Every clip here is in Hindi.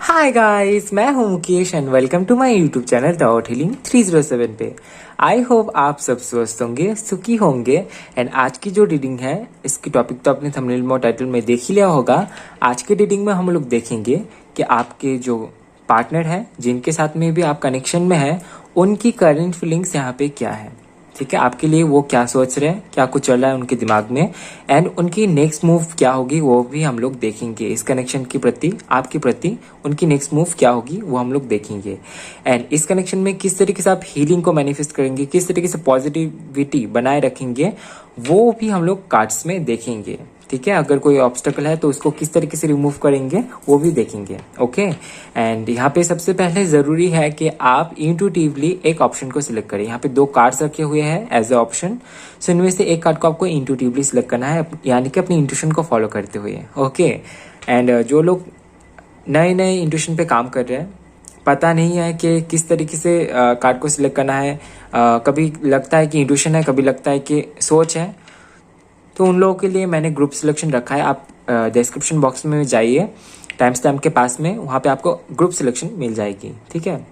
हाय गाइस, मैं हूं Mukesh and welcome to my YouTube channel doubt healing 307 पे। आई होप आप सब स्वस्थ होंगे, सुखी होंगे। एंड आज की जो रीडिंग है, इसकी टॉपिक तो आपने थंबनेल में और टाइटल में देख ही लिया होगा। आज के रीडिंग में हम लोग देखेंगे कि आपके जो पार्टनर है, जिनके साथ में भी आप कनेक्शन में है, उनकी करंट फीलिंग्स यहाँ पे क्या है। ठीक है, आपके लिए वो क्या सोच रहे हैं, क्या कुछ चल रहा है उनके दिमाग में, एंड उनकी नेक्स्ट मूव क्या होगी वो भी हम लोग देखेंगे। इस कनेक्शन के प्रति, आपके प्रति उनकी नेक्स्ट मूव क्या होगी वो हम लोग देखेंगे। एंड इस कनेक्शन में किस तरीके से आप हीलिंग को मैनिफेस्ट करेंगे, किस तरीके से पॉजिटिविटी बनाए रखेंगे, वो भी हम लोग कार्ड्स में देखेंगे। ठीक है, अगर कोई ऑब्स्टेकल है तो उसको किस तरीके से रिमूव करेंगे वो भी देखेंगे। ओके, एंड यहाँ पे सबसे पहले जरूरी है कि आप इंट्यूटिवली एक ऑप्शन को सिलेक्ट करें। यहाँ पे दो कार्ड्स रखे हुए हैं एज ए ऑप्शन, सो इनमें से एक कार्ड को आपको इंट्यूटिवली सिलेक्ट करना है, यानी कि अपनी इंट्यूशन को फॉलो करते हुए। ओके, एंड जो लोग नए नए इंट्यूशन पे काम कर रहे हैं, पता नहीं है कि किस तरीके से कार्ड को सिलेक्ट करना है, कभी लगता है कि इंट्यूशन है, कभी लगता है कि सोच है, तो उन लोगों के लिए मैंने ग्रुप सिलेक्शन रखा है। आप डिस्क्रिप्शन बॉक्स में जाइए, टाइम स्टैम्प के पास में, वहाँ पे आपको ग्रुप सिलेक्शन मिल जाएगी। ठीक है,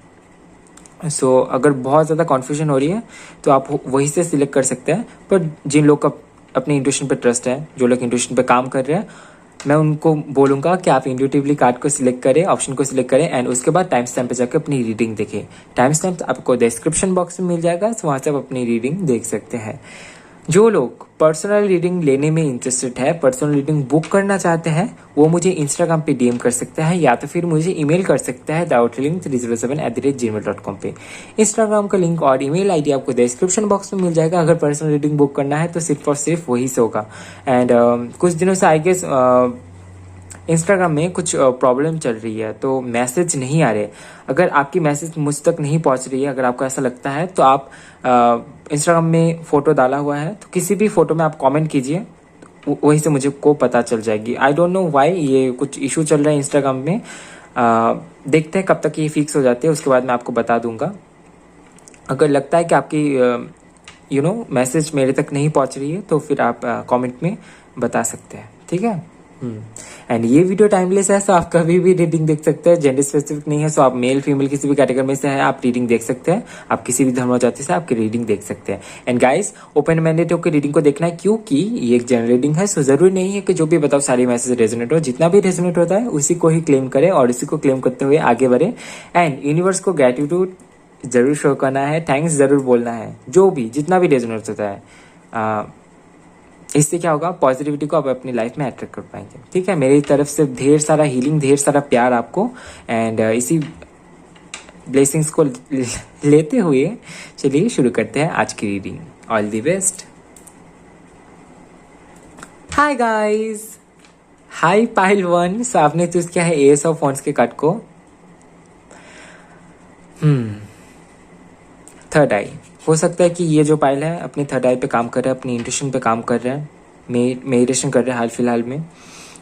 सो अगर बहुत ज़्यादा कन्फ्यूजन हो रही है तो आप वहीं से सिलेक्ट कर सकते हैं। पर जिन लोग का अपने इंट्यूशन पे ट्रस्ट है, जो लोग इंट्यूशन पे काम कर रहे हैं, मैं उनको बोलूँगा कि आप इंट्यूटिवली कार्ड को सिलेक्ट करें, ऑप्शन को सिलेक्ट करें, एंड उसके बाद टाइम स्टैम्प पे जाकर अपनी रीडिंग देखें। टाइम स्टैम्प आपको डिस्क्रिप्शन बॉक्स में मिल जाएगा, तो वहाँ से आप अपनी रीडिंग देख सकते हैं। जो लोग पर्सनल रीडिंग लेने में इंटरेस्टेड है, पर्सनल रीडिंग बुक करना चाहते हैं, वो मुझे इंस्टाग्राम पे डीएम कर सकते हैं, या तो फिर मुझे ईमेल कर सकते हैं doubthealing307@gmail.com पे। इंस्टाग्राम का लिंक और ईमेल आईडी आपको डिस्क्रिप्शन बॉक्स में मिल जाएगा। अगर पर्सनल रीडिंग बुक करना है तो सिर्फ और सिर्फ वही से होगा। एंड कुछ दिनों से आई गेस इंस्टाग्राम में कुछ प्रॉब्लम चल रही है, तो मैसेज नहीं आ रहे। अगर आपकी मैसेज मुझ तक नहीं पहुंच रही है, अगर आपको ऐसा लगता है, तो आप इंस्टाग्राम में फोटो डाला हुआ है तो किसी भी फोटो में आप कमेंट कीजिए, वहीं से मुझे को पता चल जाएगी। आई डोंट नो व्हाई ये कुछ इशू चल रहा है इंस्टाग्राम में। देखते हैं कब तक ये फिक्स हो जाते हैं, उसके बाद मैं आपको बता दूंगा। अगर लगता है कि आपकी मैसेज मेरे तक नहीं पहुंच रही है, तो फिर आप कमेंट में बता सकते हैं। ठीक है, एंड ये वीडियो टाइमलेस है, सो आप कभी भी रीडिंग देख सकते हैं, जेंडर स्पेसिफिक नहीं है। सो आप मेल फीमेल किसी भी कैटेगरी में से है, आप रीडिंग देख सकते हैं। आप किसी भी धर्म जाति से आपकी रीडिंग देख सकते हैं। एंड गाइस, ओपन माइंडेड होकर रीडिंग को देखना है, क्योंकि ये एक जनरल रीडिंग है। सो जरूरी नहीं है कि जो भी बताओ सारी मैसेज रेजोनेट हो। जितना भी रेजोनेट होता है उसी को ही क्लेम करें और उसी को क्लेम करते हुए आगे बढ़े। एंड यूनिवर्स को ग्रेटिट्यूड जरूर शो करना है, थैंक्स जरूर बोलना है, जो भी जितना भी रेजोनेट होता है। इससे क्या होगा, पॉजिटिविटी को आप अपनी लाइफ में अट्रैक्ट कर पाएंगे। ठीक है, मेरी तरफ से ढेर सारा हीलिंग, ढेर सारा प्यार आपको। एंड इसी ब्लेसिंग्स को लेते हुए चलिए शुरू करते हैं आज की reading. All the best. Hi guys, hi pile one. So आपने चूज किया है एस ऑफ वॉन्ड्स के कार्ड को। Third eye. हो सकता है कि ये जो पाइल है अपनी थर्ड आई पे काम कर रहा है, अपनी इंट्यूशन पे काम कर रहा है, मेडिटेशन कर रहे हैं हाल फिलहाल में।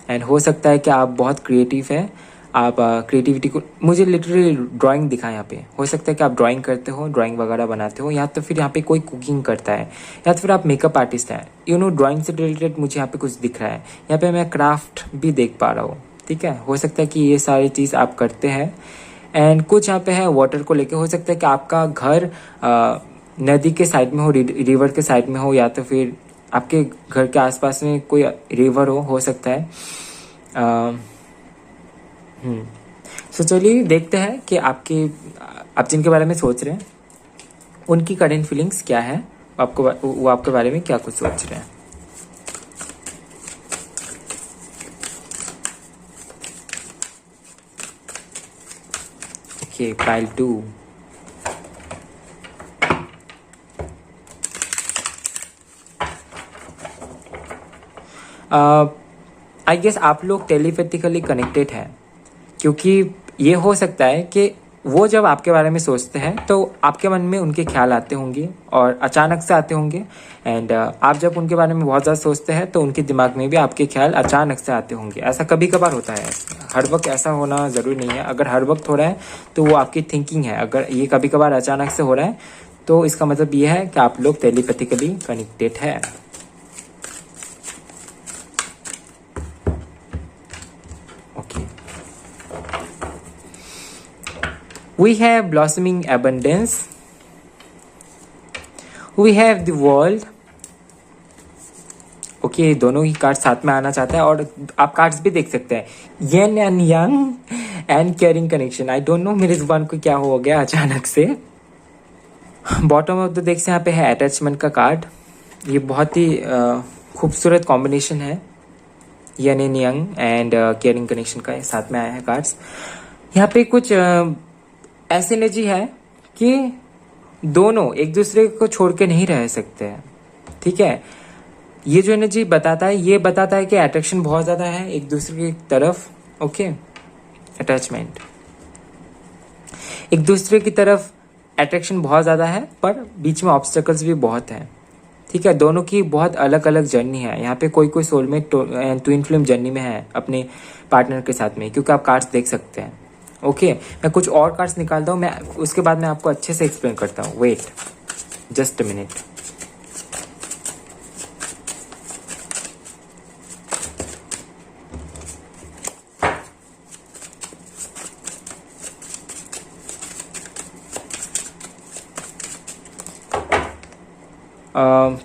एंड हो सकता है कि आप बहुत क्रिएटिव है, आप क्रिएटिविटी को, मुझे लिटरली ड्राइंग दिखा यहाँ पे। हो सकता है कि आप ड्राइंग करते हो, ड्राइंग वगैरह बनाते हो, या तो फिर यहाँ पे कोई कुकिंग करता है, या तो फिर आप मेकअप आर्टिस्ट हैं। ड्राइंग से रिलेटेड मुझे यहाँ पे कुछ दिख रहा है। यहाँ पे मैं क्राफ्ट भी देख पा रहा हूँ। ठीक है, हो सकता है कि ये सारी चीज़ आप करते हैं। एंड कुछ यहाँ पे है वाटर को लेके। हो सकता है कि आपका घर नदी के साइड में हो, रिवर के साइड में हो, या तो फिर आपके घर के आसपास में कोई रिवर हो सकता है। सो चलिए देखते हैं कि आप जिनके बारे में सोच रहे हैं उनकी करंट फीलिंग्स क्या है, वो आपके बारे में क्या कुछ सोच रहे हैं। Okay, pile 2। आई गेस आप लोग टेलीपैथिकली कनेक्टेड हैं, क्योंकि ये हो सकता है कि वो जब आपके बारे में सोचते हैं तो आपके मन में उनके ख्याल आते होंगे और अचानक से आते होंगे। एंड आप जब उनके बारे में बहुत ज़्यादा सोचते हैं तो उनके दिमाग में भी आपके ख्याल अचानक से आते होंगे। ऐसा कभी कभार होता है, हर वक्त ऐसा होना ज़रूरी नहीं है। अगर हर वक्त हो रहा है तो वो आपकी थिंकिंग है, अगर ये कभी कभार अचानक से हो रहा है तो इसका मतलब ये है कि आप लोग टेलीपैथिकली कनेक्टेड है। We have blossoming abundance. We have the world. Okay दोनों ही कार्ड साथ में आना चाहता है और आप कार्ड्स भी देख सकते हैं yin and yang and caring connection. I don't know मेरे जुबान को क्या हो गया अचानक से. बॉटम ऑफ द डेक से यहाँ पे है अटैचमेंट का कार्ड. ये बहुत ही खूबसूरत कॉम्बिनेशन है yin and yang and caring connection का साथ में आया है कार्ड्स. यहाँ पे कुछ ऐसी एनर्जी है कि दोनों एक दूसरे को छोड़ के नहीं रह सकते हैं. ठीक है, ये जो एनर्जी बताता है ये बताता है कि अट्रैक्शन बहुत ज्यादा है एक दूसरे की तरफ. ओके, अटैचमेंट एक दूसरे की तरफ अट्रैक्शन बहुत ज्यादा है पर बीच में ऑब्स्टेकल्स भी बहुत हैं. ठीक है, दोनों की बहुत अलग अलग जर्नी है. यहाँ पे कोई कोई सोलमेट ट्विन फ्लेम जर्नी में है अपने पार्टनर के साथ में, क्योंकि आप कार्ड्स देख सकते हैं. ओके, मैं कुछ और कार्ड्स निकालता हूँ, मैं उसके बाद मैं आपको अच्छे से एक्सप्लेन करता हूँ. Wait just a minute.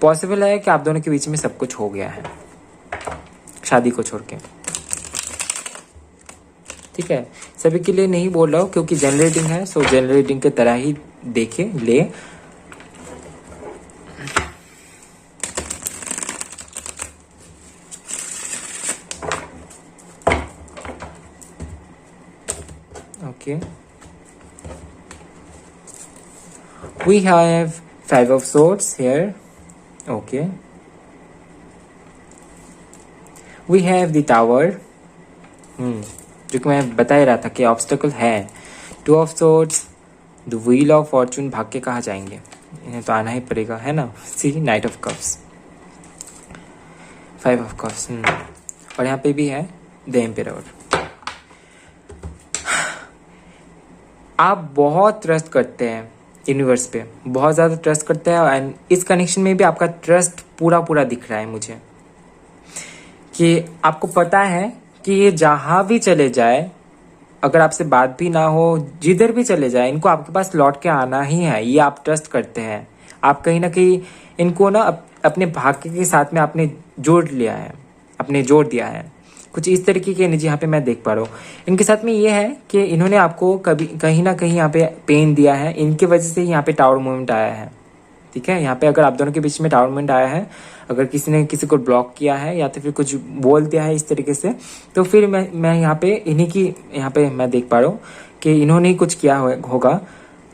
Possible है कि आप दोनों के बीच में सब कुछ हो गया है शादी को छोड़ के. ठीक है, सभी के लिए नहीं बोल रहा हूँ क्योंकि जनरेटिंग है, सो जनरेटिंग की तरह ही देखे ले. Okay, we have 5 of swords here. Okay, we have the tower. जो कि मैं बता ही रहा था कि ऑब्स्टेकल है. 2 of swords, the wheel of fortune. भाग के कहाँ जाएंगे, इन्हें तो आना ही पड़ेगा, है ना. See knight of cups, 5 of cups. और यहाँ पे भी है द एम्पेरर. आप बहुत ट्रस्ट करते हैं यूनिवर्स पे, बहुत ज़्यादा ट्रस्ट करते हैं. एंड इस कनेक्शन में भी आपका ट्रस्ट पूरा पूरा दिख रहा है मुझे, कि आपको पता है कि ये जहाँ भी चले जाए, अगर आपसे बात भी ना हो, जिधर भी चले जाए, इनको आपके पास लौट के आना ही है. ये आप ट्रस्ट करते हैं. आप कहीं ना कहीं इनको ना अपने भाग्य के साथ में आपने जोड़ लिया है, आपने जोड़ दिया है. कुछ इस तरीके की एनर्जी यहाँ पे मैं देख पा रहा हूँ. इनके साथ में ये है कि इन्होंने आपको कभी कहीं ना कहीं यहाँ पे पेन दिया है. इनके वजह से यहाँ पे टावर मूवमेंट आया है. ठीक है, यहाँ पे अगर आप दोनों के बीच में टावर मूवमेंट आया है, अगर किसी ने किसी को ब्लॉक किया है या तो फिर कुछ बोल दिया है इस तरीके से, तो फिर मैं यहाँ पे इन्हीं की यहाँ पे मैं देख पा रहा हूँ कि इन्होंने ही कुछ किया होगा.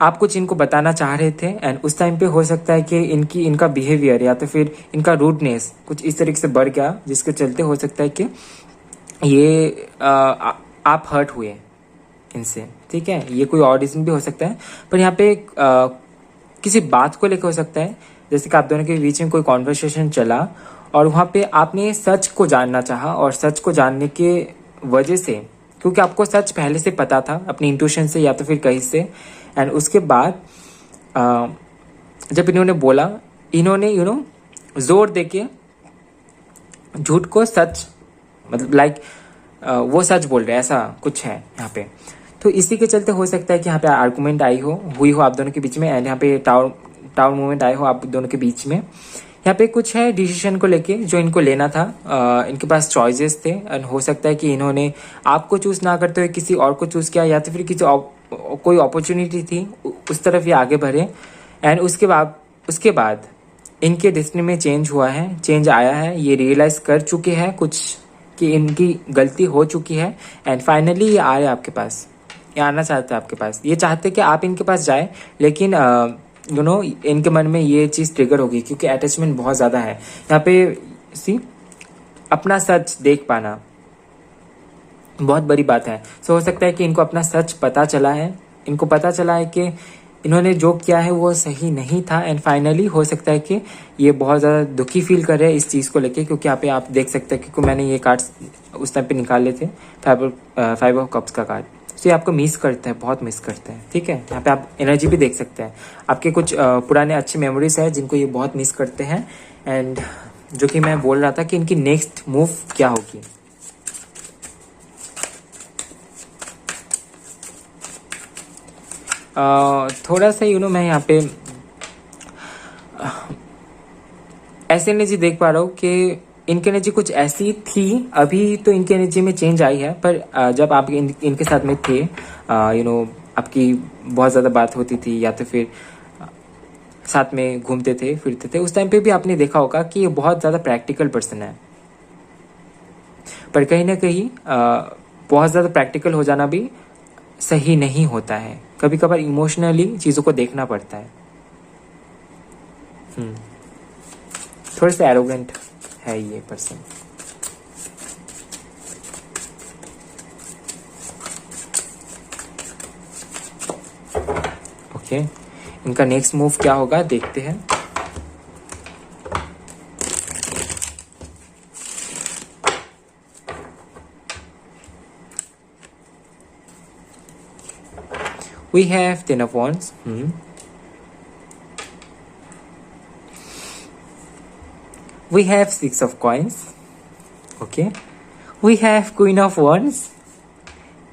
आप कुछ इनको बताना चाह रहे थे एंड उस टाइम पे हो सकता है कि इनका बिहेवियर या तो फिर इनका रूडनेस कुछ इस तरीके से बढ़ गया, जिसके चलते हो सकता है कि ये आप हर्ट हुए इनसे. ठीक है, ये कोई और रीजन भी हो सकता है, पर यहाँ पे किसी बात को लेकर हो सकता है. जैसे कि आप दोनों के बीच में कोई कॉन्वर्सेशन चला और वहाँ पे आपने सच को जानना चाहा, और सच को जानने के वजह से, क्योंकि आपको सच पहले से पता था अपनी इंट्यूशन से या तो फिर कहीं से, एंड उसके बाद जब इन्होंने बोला, इन्होंने जोर देके झूठ को सच, मतलब लाइक वो सच बोल रहे हैं, ऐसा कुछ है यहाँ पे. तो इसी के चलते हो सकता है कि यहाँ पे आर्गुमेंट हुई हो आप दोनों के बीच में, एंड यहाँ पे टावर मूवमेंट आए हो आप दोनों के बीच में. यहाँ पे कुछ है डिसीजन को लेके जो इनको लेना था. इनके पास चॉइसेस थे, एंड हो सकता है कि इन्होंने आपको चूज ना करते हुए किसी और को चूज किया, या तो फिर किसी कोई अपॉर्चुनिटी थी उस तरफ ये आगे बढ़े. एंड उसके बाद इनके डेस्टिनी में चेंज हुआ है, चेंज आया है. ये रियलाइज कर चुके हैं कुछ कि इनकी गलती हो चुकी है, एंड फाइनली ये आ रहे आपके पास. ये आना चाहते हैं आपके पास, ये चाहते कि आप इनके पास जाए, लेकिन इनके मन में ये चीज़ ट्रिगर होगी क्योंकि अटैचमेंट बहुत ज़्यादा है. यहाँ पे अपना सच देख पाना बहुत बड़ी बात है. सो हो सकता है कि इनको अपना सच पता चला है, इनको पता चला है कि इन्होंने जो किया है वो सही नहीं था, एंड फाइनली हो सकता है कि ये बहुत ज़्यादा दुखी फील कर रहे हैं इस चीज़ को लेके. क्योंकि यहाँ पे आप देख सकते हैं, क्योंकि मैंने ये कार्ड्स उस टाइम पे निकाले थे, 5 ऑफ कप्स का कार्ड. तो ये आपको मिस करते हैं, बहुत मिस करते हैं. ठीक है, यहाँ पे आप एनर्जी भी देख सकते हैं. आपके कुछ पुराने अच्छे मेमोरीज हैं जिनको ये बहुत मिस करते हैं, एंड जो कि मैं बोल रहा था कि इनकी नेक्स्ट मूव क्या होगी. थोड़ा सा मैं यहाँ पे ऐसी एनर्जी देख पा रहा हूँ कि इनकी एनर्जी कुछ ऐसी थी। अभी तो इनकी एनर्जी में चेंज आई है, पर जब आप इनके साथ में थे, आपकी बहुत ज़्यादा बात होती थी या तो फिर साथ में घूमते थे फिरते थे, उस टाइम पे भी आपने देखा होगा कि ये बहुत ज़्यादा प्रैक्टिकल पर्सन है। पर कहीं ना कहीं बहुत ज़्यादा प्रैक्टिकल हो जाना भी सही नहीं होता है। कभी कभार इमोशनली चीज़ों को देखना पड़ता है। थोड़ा सा एरोगेंट है ये पर्सन। ओके, इनका नेक्स्ट मूव क्या होगा देखते हैं। We have Ten of Wands. We have Six of Coins. Okay. We have Queen of Wands.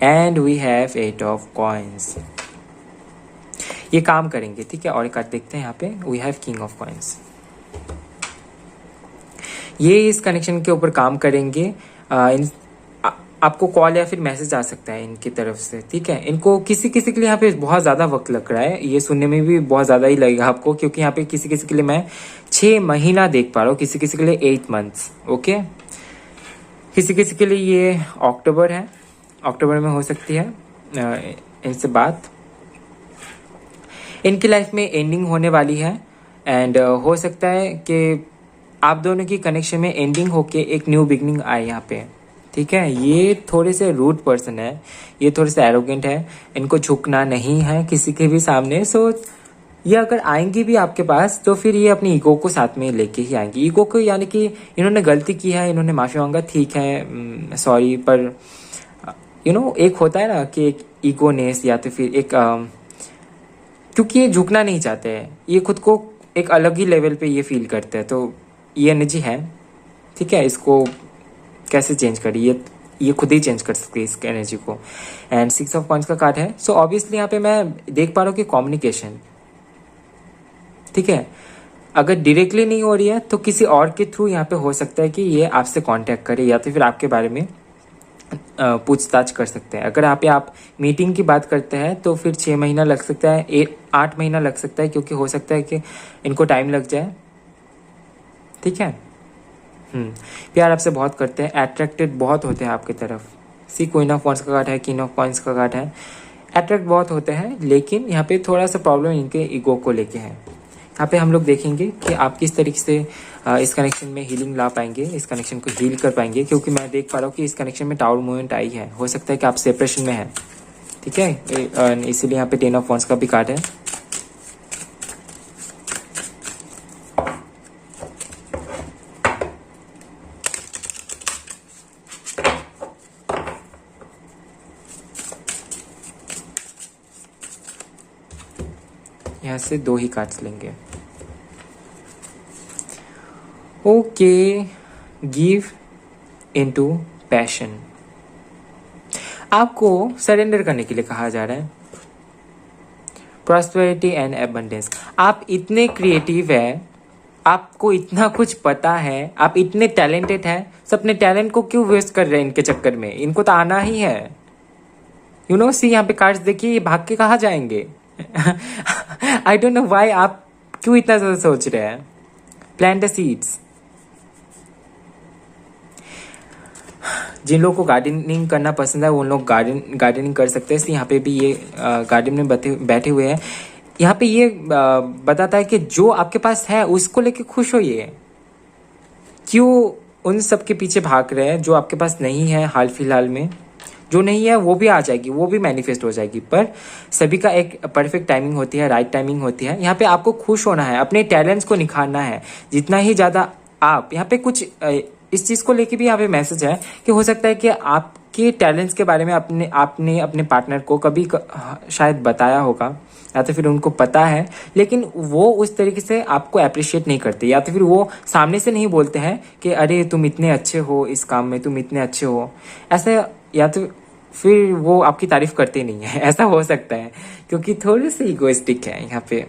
And we have Eight of Coins. ये काम करेंगे, ठीक है। और एक कार्ड देखते हैं यहाँ पे। We have King of Coins. ये इस कनेक्शन के ऊपर काम करेंगे। आपको कॉल या फिर मैसेज आ सकता है इनकी तरफ से, ठीक है। इनको किसी किसी के लिए यहाँ पे बहुत ज़्यादा वक्त लग रहा है, ये सुनने में भी बहुत ज़्यादा ही लगेगा आपको, क्योंकि यहाँ पे किसी किसी के लिए मैं 6 महीना देख पा रहा हूँ, किसी किसी के लिए 8 मंथ्स। ओके, किसी किसी के लिए ये अक्टूबर है, अक्टूबर में हो सकती है इनसे बात। इनकी लाइफ में एंडिंग होने वाली है एंड हो सकता है कि आप दोनों की कनेक्शन में एंडिंग होके एक न्यू बिगनिंग आए यहाँ पे, ठीक है। ये थोड़े से रूड पर्सन है, ये थोड़े से एरोगेंट है, इनको झुकना नहीं है किसी के भी सामने। सो ये अगर आएंगी भी आपके पास तो फिर ये अपनी ईगो को साथ में लेके ही आएंगी। ईगो को यानी कि इन्होंने गलती की है, इन्होंने माफी मांगा, ठीक है, सॉरी, पर एक होता है ना कि एक ईगोनेस या तो फिर एक क्योंकि ये झुकना नहीं चाहते हैं, ये खुद को एक अलग ही लेवल पे ये फील करते हैं। तो ये एनर्जी है, ठीक है। इसको कैसे चेंज करिए, ये खुद ही चेंज कर सकते हैं इस एनर्जी को। एंड 6 ऑफ कॉइंस का कार्ड है। सो ऑब्वियसली यहाँ पे मैं देख पा रहा हूँ कि कम्युनिकेशन, ठीक है, अगर डायरेक्टली नहीं हो रही है तो किसी और के थ्रू यहाँ पे हो सकता है कि ये आपसे कांटेक्ट करे या तो फिर आपके बारे में पूछताछ कर सकते हैं। अगर आप मीटिंग की बात करते हैं तो फिर 6 महीना लग सकता है, 8 महीना लग सकता है, क्योंकि हो सकता है कि इनको टाइम लग जाए, ठीक है। प्यार आपसे बहुत करते हैं, अट्रैक्टेड बहुत होते हैं आपकी तरफ। सी क्वीन ऑफ वॉन्ड्स का कार्ड है, किंग ऑफ कॉइंस का कार्ड है। अट्रैक्ट बहुत होते हैं, लेकिन यहाँ पे थोड़ा सा प्रॉब्लम इनके ईगो को लेके है। यहाँ पे हम लोग देखेंगे कि आप किस तरीके से इस कनेक्शन में हीलिंग ला पाएंगे, इस कनेक्शन को हील कर पाएंगे, क्योंकि मैं देख पा रहा हूँ कि इस कनेक्शन में टावर मूवमेंट आई है। हो सकता है कि आप सेपरेशन में हैं, ठीक है, इसीलिए यहाँ पे 10 ऑफ वॉन्ड्स का भी कार्ड है। यहाँ से 2 ही कार्ड्स लेंगे। Okay, give into passion. आपको सरेंडर करने के लिए कहा जा रहा है। Prosperity and abundance. आप इतने क्रिएटिव है, आपको इतना कुछ पता है, आप इतने टैलेंटेड हैं, सब अपने टैलेंट को क्यों वेस्ट कर रहे हैं इनके चक्कर में? इनको तो आना ही है। सी यहाँ पे कार्ड्स देखिए, ये भाग के कहाँ जाएंगे? आई डोंट नो व्हाई, आप क्यों इतना ज्यादा सोच रहे हैं? Plant the seeds. जिन लोगों को गार्डनिंग करना पसंद है वो लोग गार्डनिंग कर सकते हैं। यहाँ पे भी ये गार्डन में बैठे हुए हैं। यहाँ पे ये बताता है कि जो आपके पास है उसको लेके खुश होइए, क्यों उन सब के पीछे भाग रहे हैं जो आपके पास नहीं है हाल फिलहाल में। जो नहीं है वो भी आ जाएगी, वो भी मैनिफेस्ट हो जाएगी, पर सभी का एक परफेक्ट टाइमिंग होती है, राइट टाइमिंग होती है। यहाँ पे आपको खुश होना है, अपने टैलेंट्स को निखारना है। जितना ही ज्यादा आप यहाँ पे कुछ इस चीज को लेके भी यहाँ पे मैसेज है कि हो सकता है कि आपके टैलेंट्स के बारे में आपने अपने पार्टनर को कभी शायद बताया होगा, या तो फिर उनको पता है लेकिन वो उस तरीके से आपको अप्रिशिएट नहीं करते, या तो फिर वो सामने से नहीं बोलते हैं कि अरे तुम इतने अच्छे हो इस काम में, तुम इतने अच्छे हो, ऐसा। या तो फिर वो आपकी तारीफ करते नहीं है। ऐसा हो सकता है क्योंकि थोड़े से इगोइस्टिक है यहाँ पे।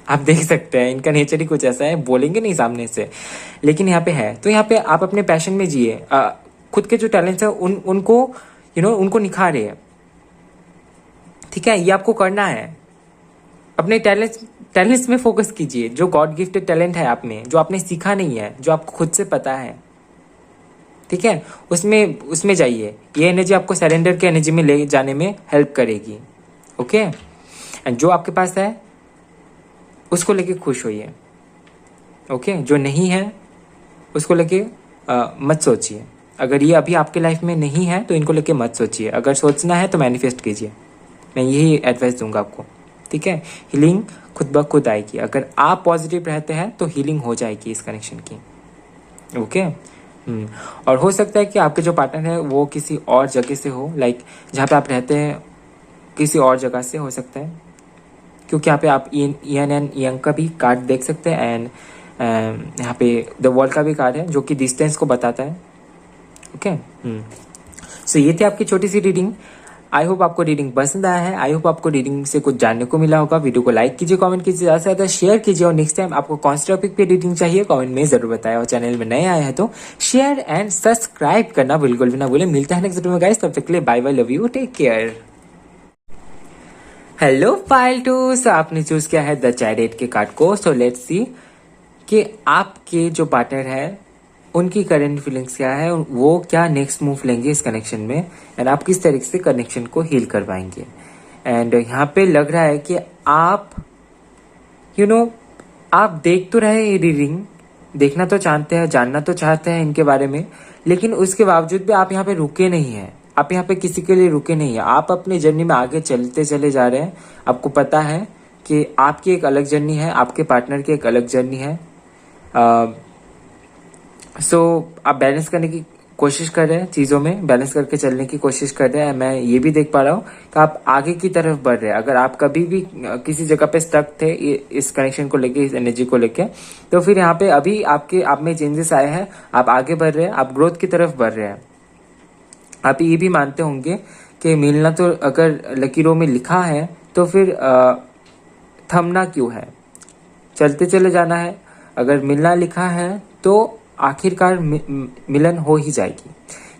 आप देख सकते हैं इनका नेचर ही कुछ ऐसा है, बोलेंगे नहीं सामने से, लेकिन यहाँ पे है। तो यहाँ पे आप अपने पैशन में जिए, खुद के जो टैलेंट्स है उनको उनको निखारे। ठीक है, ये आपको करना है। अपने टैलेंट्स में फोकस कीजिए। जो गॉड गिफ्टेड टैलेंट है आप में, जो आपने सीखा नहीं है, जो आपको खुद से पता है, ठीक है, उसमें जाइए। ये एनर्जी आपको सरेंडर के एनर्जी में ले जाने में हेल्प करेगी। ओके, एंड जो आपके पास है उसको लेके खुश होइए। ओके, जो नहीं है उसको लेके मत सोचिए। अगर ये अभी आपके लाइफ में नहीं है तो इनको लेके मत सोचिए। अगर सोचना है तो मैनिफेस्ट कीजिए। मैं यही एडवाइस दूंगा आपको। ठीक है, हीलिंग खुद ब खुद आएगी। अगर आप पॉजिटिव रहते हैं तो हीलिंग हो जाएगी इस कनेक्शन की। ओके। और हो सकता है कि आपके जो पार्टनर है वो किसी और जगह से हो, लाइक जहाँ पे आप रहते हैं किसी और जगह से हो सकता है, क्योंकि यहाँ पे आप ईएन एंड यंग का भी कार्ड देख सकते हैं एंड यहाँ पे द वर्ल्ड का भी कार्ड है जो कि डिस्टेंस को बताता है। ओके, सो ये थी आपकी छोटी सी रीडिंग। आई होप आपको रीडिंग पसंद आया है। आई होप आपको रीडिंग से कुछ जानने को मिला होगा। वीडियो को लाइक कीजिए, कमेंट कीजिए, ज़्यादा से ज़्यादा शेयर कीजिए और नेक्स्ट टाइम आपको कौन से टॉपिक पे रीडिंग चाहिए कमेंट में जरूर बताएं। और चैनल में नए आए हैं तो शेयर एंड सब्सक्राइब करना बिल्कुल भी ना भूलें। मिलता है नेक्स्ट वीडियो में गाइस, तब तक के लिए bye bye, love you, take care. Hello pile two, so आपने चूज किया है द चैरियट के कार्ड को। सो लेट्स सी कि आपके जो पार्टनर है उनकी करंट फीलिंग्स क्या है, वो क्या नेक्स्ट मूव लेंगे इस कनेक्शन में, एंड आप किस तरीके से कनेक्शन को हील करवाएंगे। एंड यहाँ पे लग रहा है कि आप आप देख तो रहे हैं रीडिंग, देखना तो चाहते हैं, जानना तो चाहते हैं इनके बारे में, लेकिन उसके बावजूद भी आप यहाँ पे रुके नहीं हैं। आप यहाँ पे किसी के लिए रुके नहीं है। आप अपनी जर्नी में आगे चलते चले जा रहे हैं। आपको पता है कि आपकी एक अलग जर्नी है, आपके पार्टनर की एक अलग जर्नी है। सो आप बैलेंस करने की कोशिश कर रहे हैं, चीज़ों में बैलेंस करके चलने की कोशिश कर रहे हैं। मैं ये भी देख पा रहा हूँ कि आप आगे की तरफ बढ़ रहे हैं। अगर आप कभी भी किसी जगह पे स्टक थे इस कनेक्शन को लेके, इस एनर्जी को लेके, तो फिर यहाँ पे अभी आप में चेंजेस आए हैं। आप आगे बढ़ रहे हैं, आप ग्रोथ की तरफ बढ़ रहे हैं। आप ये भी मानते होंगे कि मिलना तो अगर लकीरों में लिखा है तो फिर थमना क्यों है, चलते चले जाना है। अगर मिलना लिखा है तो आखिरकार मिलन हो ही जाएगी।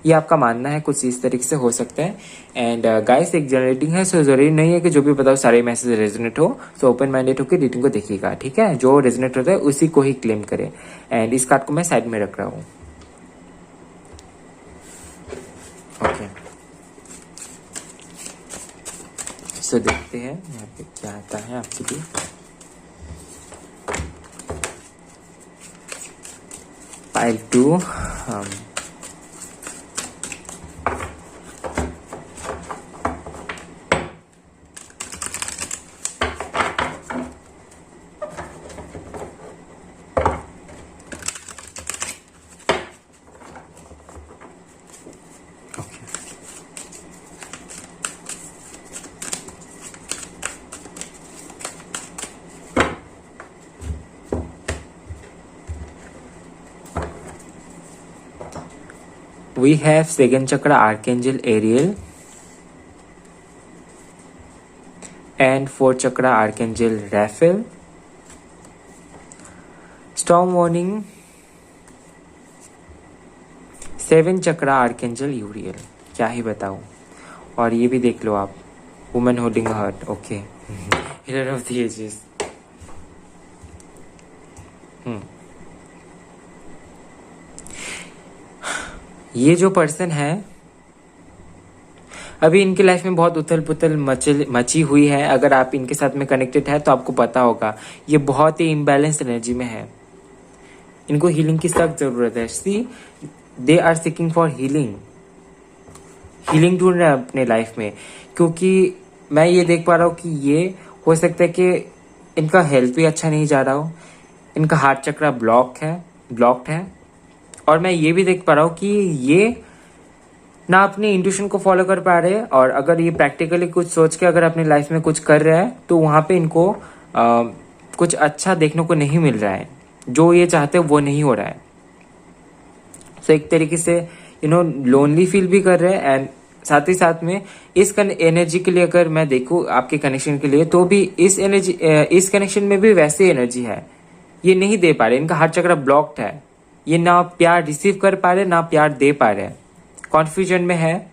ये आपका मानना है, कुछ इस तरीके से हो सकता है। एंड गाइस, एक जनरेटिंग है, सो जरूरी नहीं है कि जो भी बताओ सारे मैसेज रेजोनेट हो। सो ओपन माइंडेड होकर रीडिंग को देखिएगा, ठीक है। जो रेजोनेट होता है उसी को ही क्लेम करे। एंड इस कार्ड को मैं साइड में रख रहा हूँ। ओके, सो देखते हैं यहाँ पे क्या आता है आपके लिए। Pile 2, we have second chakra archangel Ariel and fourth chakra archangel Raphael. Storm warning, seven chakra archangel Uriel. क्या ही बताऊं। और ये भी देख लो आप, women holding heart. Okay, healer of the ages. ये जो पर्सन है अभी इनकी लाइफ में बहुत उथल पुथल मची हुई है। अगर आप इनके साथ में कनेक्टेड है तो आपको पता होगा ये बहुत ही इम्बैलेंस एनर्जी में है। इनको हीलिंग की सख्त जरूरत है। See, they are seeking for healing ढूंढ रहे हैं अपने लाइफ में, क्योंकि मैं ये देख पा रहा हूँ कि ये हो सकता है कि इनका हेल्थ भी अच्छा नहीं जा रहा हो। इनका हार्ट चक्रा ब्लॉक्ड है। और मैं ये भी देख पा रहा हूँ कि ये ना अपनी इंट्यूशन को फॉलो कर पा रहे, और अगर ये प्रैक्टिकली कुछ सोच के अगर अपनी लाइफ में कुछ कर रहा है तो वहां पे इनको कुछ अच्छा देखने को नहीं मिल रहा है। जो ये चाहते हैं वो नहीं हो रहा है। सो एक तरीके से लोनली फील भी कर रहे हैं एंड साथ ही साथ में इस एनर्जी के लिए अगर मैं देखूं आपके कनेक्शन के लिए, तो भी इस कनेक्शन में भी वैसे एनर्जी है। ये नहीं दे पा रहे, इनका हार्ट चक्र ब्लॉक्ड है। ये ना प्यार रिसीव कर पा रहे, ना प्यार दे पा रहे, कॉन्फ्यूजन में है,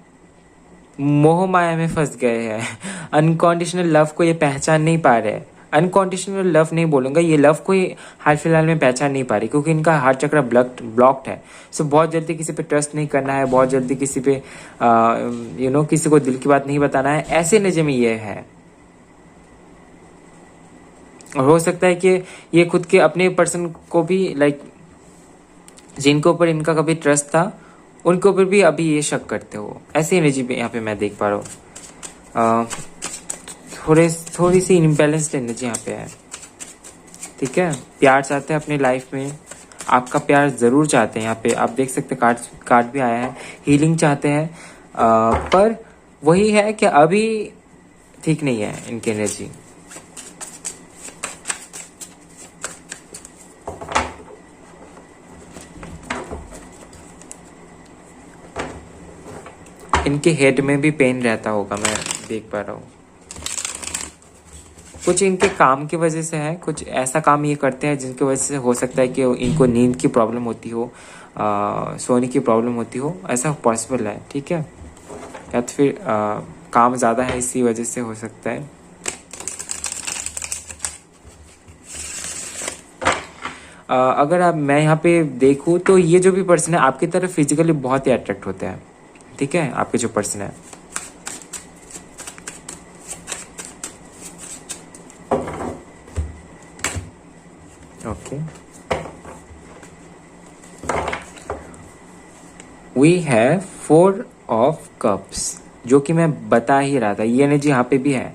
मोह माया में फंस गए हैं। अनकंडीशनल लव को ये पहचान नहीं पा रहे। अनकंडीशनल लव नहीं बोलूंगा, ये लव को ही हाल फिलहाल में पहचान नहीं पा रही, क्योंकि इनका हार्ट चक्र ब्लॉक्ड है। सो बहुत जल्दी किसी पे ट्रस्ट नहीं करना है, बहुत जल्दी किसी पे किसी को दिल की बात नहीं बताना है, ऐसे नजर में ये है। और हो सकता है कि ये खुद के अपने पर्सन को भी जिनके ऊपर इनका कभी ट्रस्ट था, उनके ऊपर भी अभी ये शक करते हो। ऐसी एनर्जी यहाँ पे मैं देख पा रहा हूँ। थोड़ी सी इम्बैलेंस्ड एनर्जी यहाँ पे है। ठीक है, प्यार चाहते हैं अपने लाइफ में, आपका प्यार जरूर चाहते हैं। यहाँ पे आप देख सकते हैं कार्ड भी आया है, हीलिंग चाहते हैं। पर वही है कि अभी ठीक नहीं है इनकी एनर्जी। इनके हेड में भी पेन रहता होगा, मैं देख पा रहा हूँ। कुछ इनके काम की वजह से है, कुछ ऐसा काम ये करते हैं जिनकी वजह से हो सकता है कि इनको नींद की प्रॉब्लम होती हो, सोने की प्रॉब्लम होती हो, ऐसा पॉसिबल है। ठीक है, या तो फिर काम ज़्यादा है इसी वजह से हो सकता है। अगर मैं यहाँ पे देखूँ तो ये जो भी पर्सन है आपकी तरफ फिजिकली बहुत ही अट्रैक्ट होते हैं। ठीक है, आपके जो पर्सन है okay. We have 4 of cups, जो कि मैं बता ही रहा था, ये एनर्जी यहाँ पे भी है।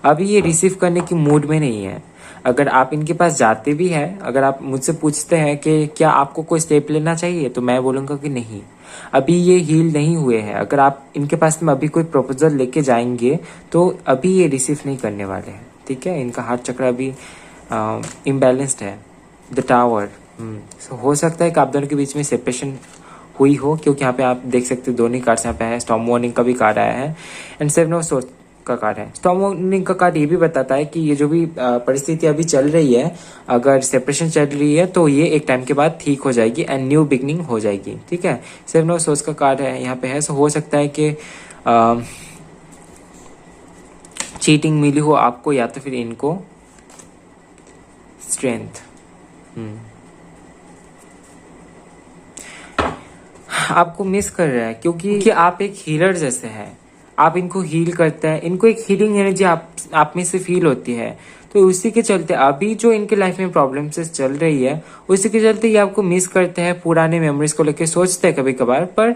अभी ये रिसीव करने की मूड में नहीं है। अगर आप इनके पास जाते भी हैं, अगर आप मुझसे पूछते हैं कि क्या आपको कोई स्टेप लेना चाहिए, तो मैं बोलूँगा कि नहीं, अभी ये हील नहीं हुए हैं। अगर आप इनके पास में अभी कोई प्रपोजल लेके जाएंगे तो अभी ये रिसीव नहीं करने वाले हैं। ठीक है, इनका हार्ट चक्र अभी इम्बैलेंस्ड है। द टावर, सो हो सकता है कि आप दोनों के बीच में सेपरेशन हुई हो, क्योंकि यहाँ पे आप देख सकते हो दोनों कार्ड्स यहाँ पे है। स्टॉर्म वार्निंग का भी कार्ड आया है एंड 7 ऑफ सोर्स का कार्ड है। स्टॉर्म वार्निंग का कार्ड ये भी बताता है कि ये जो भी परिस्थिति अभी चल रही है, अगर सेपरेशन चल रही है तो ये एक टाइम के बाद ठीक हो जाएगी एंड न्यू बिगनिंग हो जाएगी। ठीक है, 7 ऑफ सोर्स का कार्ड है यहाँ पे है। सो हो सकता है कि चीटिंग मिली हो आपको, या तो फिर इनको स्ट्रेंथ। आपको मिस कर रहा है, क्योंकि आप एक हीलर जैसे हैं, आप इनको हील करते हैं, इनको एक हीलिंग एनर्जी आप में से फील होती है। तो उसी के चलते अभी जो इनके लाइफ में प्रॉब्लम से चल रही है, उसी के चलते ये आपको मिस करते हैं, पुराने मेमोरीज को लेकर सोचते हैं कभी कभार। पर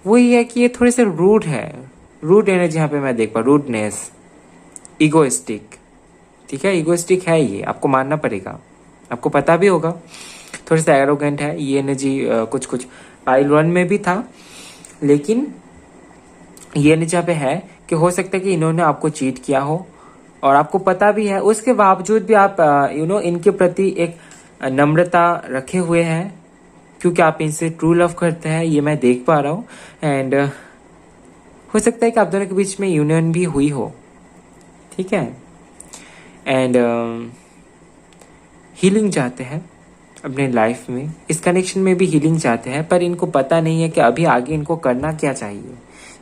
वही है कि ये थोड़े से रूड है, रूड एनर्जी यहाँ पे मैं देख पा, रूडनेस, इगोइस्टिक। ठीक है, इगोइस्टिक है ये, आपको मानना पड़ेगा, आपको पता भी होगा। थोड़ा सा एरोगेंट है ये एनर्जी, कुछ पाइल 1 में भी था, लेकिन ये एनर्जी यहाँ पे है कि हो सकता है कि इन्होंने आपको चीट किया हो और आपको पता भी है, उसके बावजूद भी आप इनके प्रति एक नम्रता रखे हुए हैं, क्योंकि आप इनसे ट्रू लव करते हैं, ये मैं देख पा रहा हूँ। एंड हो सकता है कि आप दोनों के बीच में यूनियन भी हुई हो। ठीक है, एंड हीलिंग चाहते हैं अपने लाइफ में, इस कनेक्शन में भी हीलिंग चाहते हैं, पर इनको पता नहीं है कि अभी आगे इनको करना क्या चाहिए।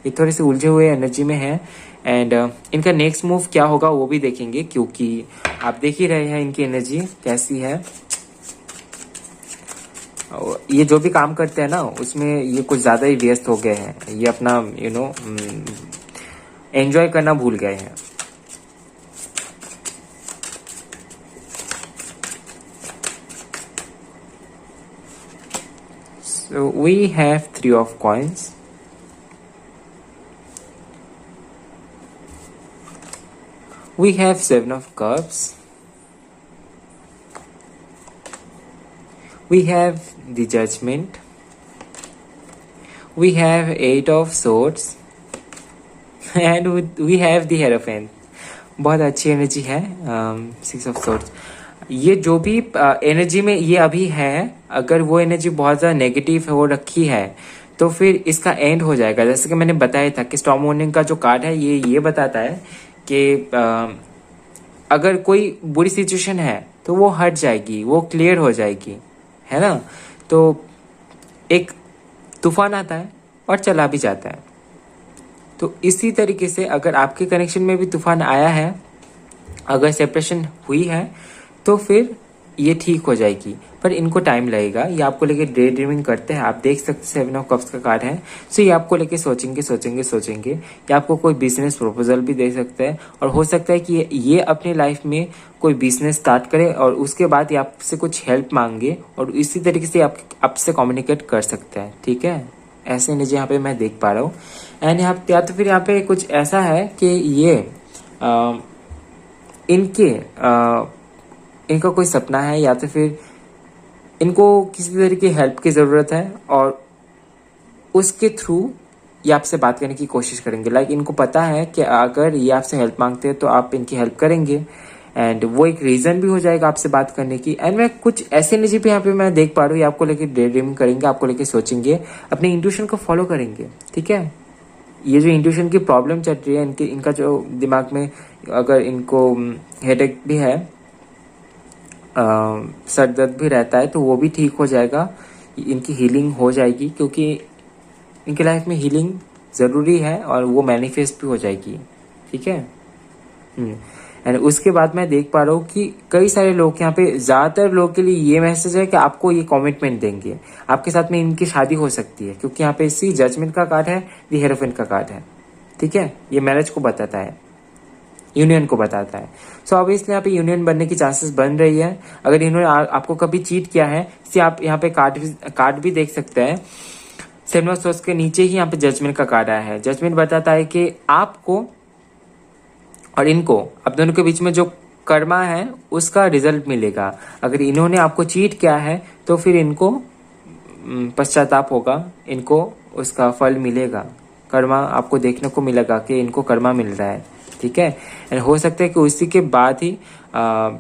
ये थोड़े से उलझे हुए एनर्जी में है। एंड इनका नेक्स्ट मूव क्या होगा वो भी देखेंगे, क्योंकि आप देख ही रहे हैं इनकी एनर्जी कैसी है। ये जो भी काम करते हैं ना, उसमें ये कुछ ज्यादा ही व्यस्त हो गए हैं, ये अपना एंजॉय करना भूल गए हैं। So we have 3 of coins. We have 7 of cups. We have the judgment. We have 8 of swords. And we have the hierophant. बहुत अच्छी एनर्जी है। 6 of swords. ये जो भी एनर्जी में ये अभी है, अगर वो एनर्जी बहुत ज़्यादा नेगेटिव हो रखी है, तो फिर इसका एंड हो जाएगा। जैसे कि मैंने बताया था कि स्टॉर्म वार्निंग का जो कार्ड है ये बताता है कि अगर कोई बुरी सिचुएशन है तो वो हट जाएगी, वो क्लियर हो जाएगी, है ना। तो एक तूफान आता है और चला भी जाता है। तो इसी तरीके से अगर आपके कनेक्शन में भी तूफान आया है, अगर सेपरेशन हुई है, तो फिर ये ठीक हो जाएगी, पर इनको टाइम लगेगा। ये आपको लेके डे ड्रीमिंग करते हैं, आप देख सकते 7 ऑफ कप्स का कार्ड है। सो ये आपको लेके सोचेंगे। ये आपको कोई बिजनेस प्रपोजल भी दे सकते हैं, और हो सकता है कि ये अपनी लाइफ में कोई बिजनेस स्टार्ट करे और उसके बाद ये आपसे कुछ हेल्प मांगे, और इसी तरीके से आपसे कम्युनिकेट कर सकते हैं। ठीक है, ऐसे एनर्जी यहाँ पे मैं देख पा रहा हूँ। एंड यहाँ या तो फिर यहाँ पे कुछ ऐसा है कि ये इनका कोई सपना है, या तो फिर इनको किसी तरह की हेल्प की ज़रूरत है, और उसके थ्रू ये आपसे बात करने की कोशिश करेंगे। लाइक इनको पता है कि अगर ये आपसे हेल्प मांगते हैं तो आप इनकी हेल्प करेंगे, एंड वो एक रीज़न भी हो जाएगा आपसे बात करने की। एंड मैं कुछ ऐसी एनर्जी पे यहाँ पे मैं देख पा रहा हूँ, ये आपको लेके डे ड्रीम करेंगे, आपको लेके सोचेंगे, अपने इंट्यूशन को फॉलो करेंगे। ठीक है, ये जो इंट्यूशन की प्रॉब्लम चल रही है इनका जो दिमाग में, अगर इनको हेडेक भी है, सर दर्द भी रहता है, तो वो भी ठीक हो जाएगा, इनकी हीलिंग हो जाएगी, क्योंकि इनकी लाइफ में हीलिंग ज़रूरी है और वो मैनिफेस्ट भी हो जाएगी। ठीक है। एंड उसके बाद मैं देख पा रहा हूँ कि कई सारे लोग यहाँ पे, ज़्यादातर लोग के लिए ये मैसेज है कि आपको ये कमिटमेंट देंगे, आपके साथ में इनकी शादी हो सकती है, क्योंकि यहाँ पे इसी जजमेंट का कार्ड है, दी हेरोफेंट का कार्ड है। ठीक है, ये मैरिज को बताता है, यूनियन को बताता है। सो अब इसलिए यहाँ पे यूनियन बनने की चांसेस बन रही है। अगर इन्होंने आपको कभी चीट किया है, इसे आप यहाँ पे कार्ड भी देख सकते हैं। सेवन सोर्स के नीचे ही यहाँ पे जजमेंट का कार्ड आया है। जजमेंट बताता है कि आपको और इनको, अब दोनों के बीच में जो कर्मा है उसका रिजल्ट मिलेगा। अगर इन्होंने आपको चीट किया है तो फिर इनको पश्चाताप होगा, इनको उसका फल मिलेगा, कर्मा आपको देखने को मिलेगा कि इनको कर्मा मिल रहा है। ठीक है, एंड हो सकता है कि उसी के बाद ही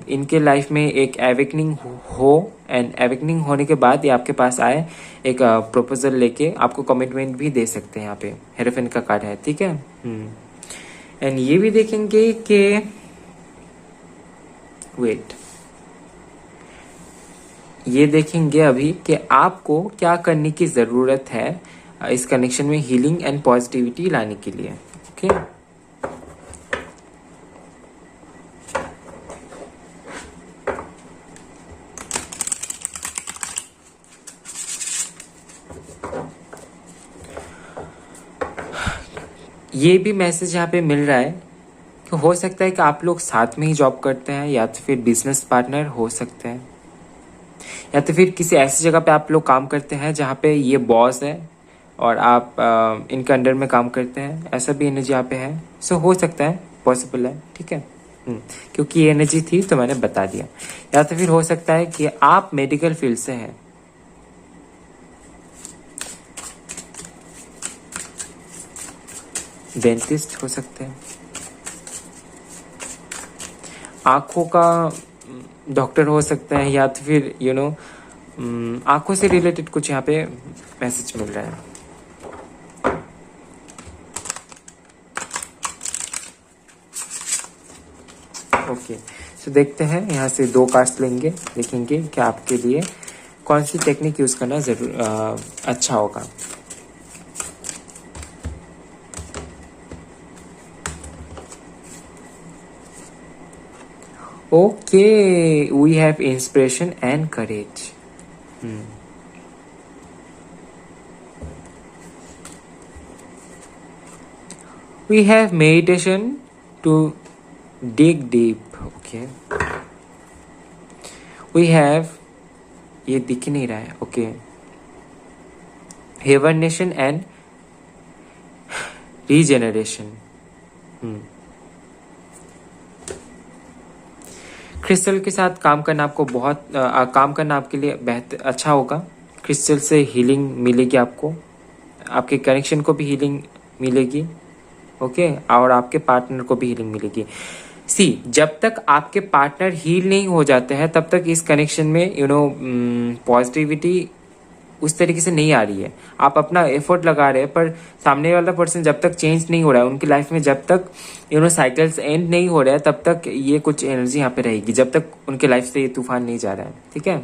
इनके लाइफ में एक एवेकनिंग हो, एंड एवेकनिंग होने के बाद ये आपके पास आए एक प्रपोजल लेके, आपको कमिटमेंट भी दे सकते हैं। यहाँ पे हेरोफेंट का कार्ड है। ठीक है। एंड ये भी देखेंगे कि ये देखेंगे अभी कि आपको क्या करने की ज़रूरत है इस कनेक्शन में हीलिंग एंड पॉजिटिविटी लाने के लिए। ओके, ये भी मैसेज यहाँ पे मिल रहा है कि हो सकता है कि आप लोग साथ में ही जॉब करते हैं, या तो फिर बिजनेस पार्टनर हो सकते हैं, या तो फिर किसी ऐसी जगह पे आप लोग काम करते हैं जहाँ पे ये बॉस है और आप इनके अंडर में काम करते हैं। ऐसा भी एनर्जी यहाँ पे है। सो हो सकता है, पॉसिबल है। ठीक है। क्योंकि ये एनर्जी थी तो मैंने बता दिया। या तो फिर हो सकता है कि आप मेडिकल फील्ड से हैं, डेंटिस्ट हो सकते हैं, आंखों का डॉक्टर हो सकते हैं, या तो फिर आंखों से रिलेटेड कुछ यहाँ पे मैसेज मिल रहा है। ओके, सो देखते हैं, यहाँ से 2 कार्ड्स लेंगे, देखेंगे कि आपके लिए कौन सी टेक्निक यूज करना जरूर अच्छा होगा। Okay, we have inspiration and courage. We have meditation to dig deep. Okay. We have, ये दिख नहीं रहा है. Okay. Hibernation and regeneration. Crystal के साथ काम करना आपको बहुत काम करना आपके लिए बेहतर अच्छा होगा। क्रिस्टल से हीलिंग मिलेगी आपको, आपके कनेक्शन को भी हीलिंग मिलेगी। ओके, और आपके पार्टनर को भी हीलिंग मिलेगी। जब तक आपके पार्टनर हील नहीं हो जाते हैं तब तक इस कनेक्शन में पॉजिटिविटी उस तरीके से नहीं आ रही है। आप अपना एफर्ट लगा रहे हैं पर सामने वाला पर्सन जब तक चेंज नहीं हो रहा है उनकी लाइफ में, जब तक साइकिल्स एंड नहीं हो रहा है, तब तक ये कुछ एनर्जी यहाँ पे रहेगी, जब तक उनके लाइफ से ये तूफान नहीं जा रहा है। ठीक है।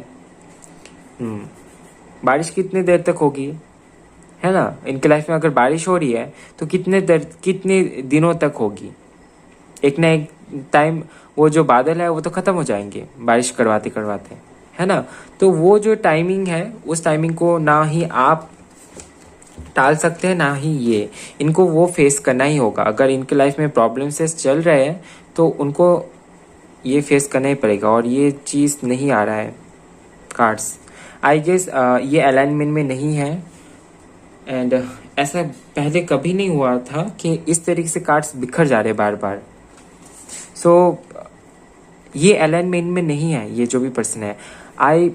बारिश कितनी देर तक होगी, है ना? इनके लाइफ में अगर बारिश हो रही है तो कितने दिनों तक होगी? एक ना एक टाइम वो जो बादल है वो तो खत्म हो जाएंगे बारिश करवाते करवाते, है ना? तो वो जो टाइमिंग है उस टाइमिंग को ना ही आप टाल सकते हैं ना ही ये, इनको वो फेस करना ही होगा। अगर इनके लाइफ में प्रॉब्लम से चल रहे हैं तो उनको ये फेस करना ही पड़ेगा, और ये चीज़ नहीं आ रहा है कार्ड्स। आई गेस ये अलाइनमेंट में नहीं है, एंड ऐसा पहले कभी नहीं हुआ था कि इस तरीके से कार्ड्स बिखर जा रहे बार बार। सो ये अलाइनमेंट में नहीं है ये जो भी पर्सन है। आई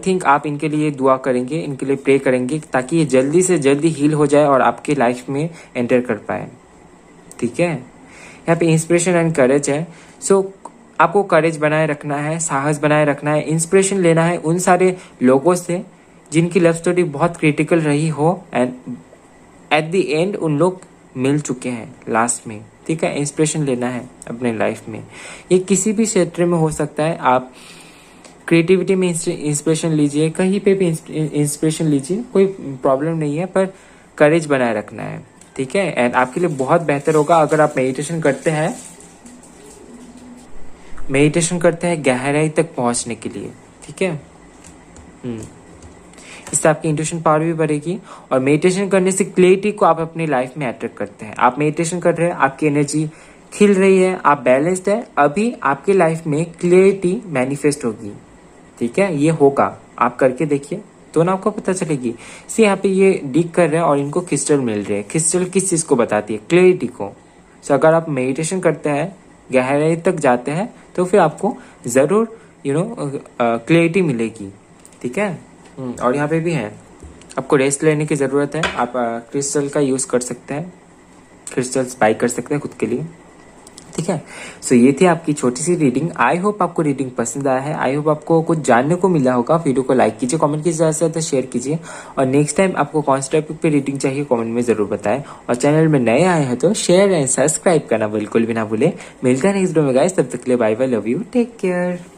थिंक आप इनके लिए दुआ करेंगे, इनके लिए प्रे करेंगे ताकि ये जल्दी से जल्दी हील हो जाए और आपके लाइफ में एंटर कर पाए। ठीक है। यहाँ पे इंस्पिरेशन एंड करेज है। सो आपको करेज बनाए रखना है, साहस बनाए रखना है, इंस्पिरेशन लेना है उन सारे लोगों से जिनकी लव स्टोरी बहुत क्रिटिकल रही हो एंड एट द एंड उन लोग मिल चुके हैं लास्ट में। ठीक है। इंस्पिरेशन लेना है अपने लाइफ में, ये किसी भी क्षेत्र में हो सकता है। आप क्रिएटिविटी में इंस्पिरेशन लीजिए, कहीं पे भी इंस्पिरेशन लीजिए, कोई प्रॉब्लम नहीं है, पर करेज बनाए रखना है। ठीक है। एंड आपके लिए बहुत बेहतर होगा अगर आप मेडिटेशन करते हैं गहराई तक पहुंचने के लिए। ठीक है। इससे आपकी इंट्यूशन पावर भी बढ़ेगी, और मेडिटेशन करने से क्लैरिटी को आप अपनी लाइफ में अट्रैक्ट करते हैं। आप मेडिटेशन कर रहे हैं, आपकी एनर्जी खिल रही है, आप बैलेंस्ड है, अभी आपकी लाइफ में क्लैरिटी मैनिफेस्ट होगी। ठीक है। ये होगा, आप करके देखिए तो ना आपको पता चलेगी। से यहाँ पे ये डिग कर रहे हैं और इनको क्रिस्टल मिल रहे हैं। क्रिस्टल किस चीज़ को बताती है? क्लैरिटी को। सो अगर आप मेडिटेशन करते हैं, गहराई तक जाते हैं, तो फिर आपको ज़रूर क्लैरिटी मिलेगी। ठीक है। और यहाँ पे भी है, आपको रेस्ट लेने की ज़रूरत है। आप क्रिस्टल का यूज़ कर सकते हैं, क्रिस्टल्स बाई कर सकते हैं खुद के लिए। ठीक है। सो ये थी आपकी छोटी सी रीडिंग। आई होप आपको रीडिंग पसंद आया है, आई होप आपको कुछ जानने को मिला होगा। वीडियो को लाइक कीजिए, कमेंट कीजिए, ज़्यादा से ज़्यादा शेयर कीजिए, और नेक्स्ट टाइम आपको कौन सा टॉपिक पे रीडिंग चाहिए कमेंट में ज़रूर बताएं। और चैनल में नए आए हैं तो शेयर एंड सब्सक्राइब करना बिल्कुल भी ना भूलें। मिलते हैं नेक्स्ट वीडियो में गाइस, तब तक के लिए bye bye, love you, take care.